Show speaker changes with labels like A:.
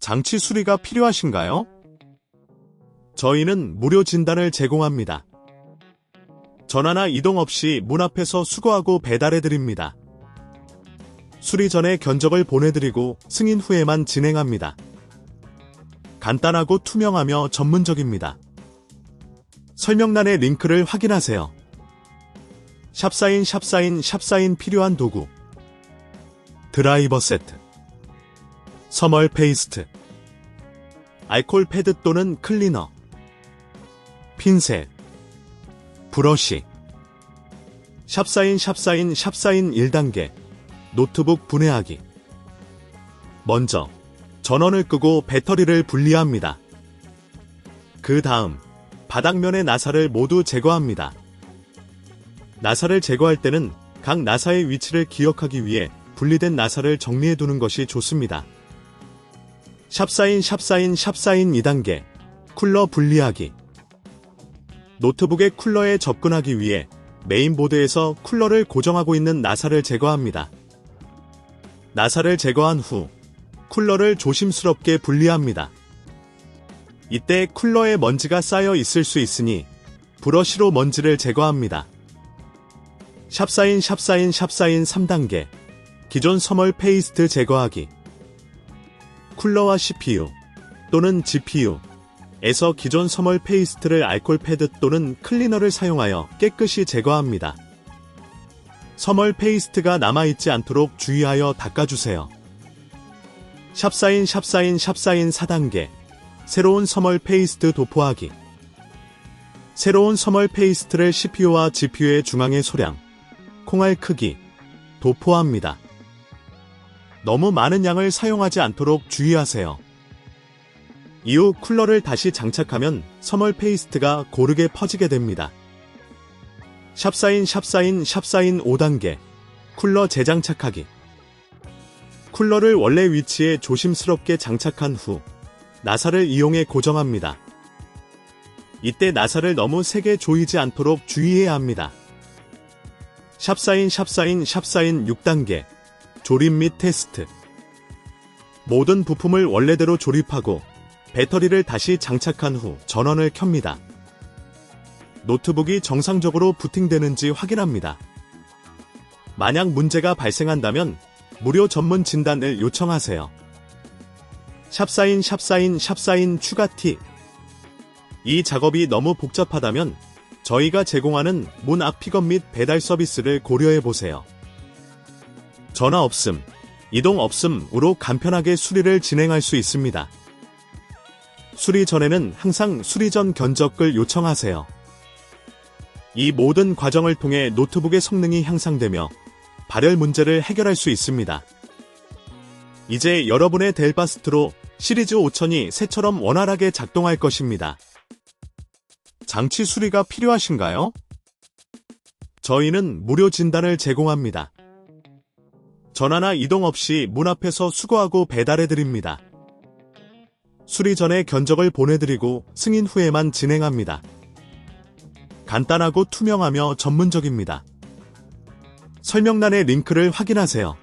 A: 장치 수리가 필요하신가요? 저희는 무료 진단을 제공합니다. 전화나 이동 없이 문 앞에서 수거하고 배달해드립니다. 수리 전에 견적을 보내드리고 승인 후에만 진행합니다. 간단하고 투명하며 전문적입니다. 설명란의 링크를 확인하세요. 샵사인 필요한 도구 드라이버 세트 서멀 페이스트 알콜 패드 또는 클리너 핀셋 브러쉬 샵사인 1단계 노트북 분해하기 먼저 전원을 끄고 배터리를 분리합니다. 그 다음 바닥면의 나사를 모두 제거합니다. 나사를 제거할 때는 각 나사의 위치를 기억하기 위해 분리된 나사를 정리해두는 것이 좋습니다. 샵사인 2단계 쿨러 분리하기 노트북의 쿨러에 접근하기 위해 메인보드에서 쿨러를 고정하고 있는 나사를 제거합니다. 나사를 제거한 후 쿨러를 조심스럽게 분리합니다. 이때 쿨러에 먼지가 쌓여 있을 수 있으니 브러쉬로 먼지를 제거합니다. 샵사인 3단계 기존 서멀 페이스트 제거하기 쿨러와 CPU 또는 GPU에서 기존 서멀 페이스트를 알콜 패드 또는 클리너를 사용하여 깨끗이 제거합니다. 서멀 페이스트가 남아있지 않도록 주의하여 닦아주세요. 샵사인 4단계 새로운 서멀 페이스트 도포하기 새로운 서멀 페이스트를 CPU와 GPU의 중앙의 소량, 콩알 크기, 도포합니다. 너무 많은 양을 사용하지 않도록 주의하세요. 이후 쿨러를 다시 장착하면 서멀 페이스트가 고르게 퍼지게 됩니다. 샵사인 5단계 쿨러 재장착하기 쿨러를 원래 위치에 조심스럽게 장착한 후 나사를 이용해 고정합니다. 이때 나사를 너무 세게 조이지 않도록 주의해야 합니다. 샵사인 6단계 조립 및 테스트 모든 부품을 원래대로 조립하고 배터리를 다시 장착한 후 전원을 켭니다. 노트북이 정상적으로 부팅되는지 확인합니다. 만약 문제가 발생한다면 무료 전문 진단을 요청하세요. 샵사인 추가 팁 이 작업이 너무 복잡하다면 저희가 제공하는 문 앞 픽업 및 배달 서비스를 고려해보세요. 전화 없음, 이동 없음으로 간편하게 수리를 진행할 수 있습니다. 수리 전에는 항상 수리 전 견적을 요청하세요. 이 모든 과정을 통해 노트북의 성능이 향상되며 발열 문제를 해결할 수 있습니다. 이제 여러분의 델 바스트로 시리즈 5000이 새처럼 원활하게 작동할 것입니다. 장치 수리가 필요하신가요? 저희는 무료 진단을 제공합니다. 전화나 이동 없이 문 앞에서 수거하고 배달해드립니다. 수리 전에 견적을 보내드리고 승인 후에만 진행합니다. 간단하고 투명하며 전문적입니다. 설명란의 링크를 확인하세요.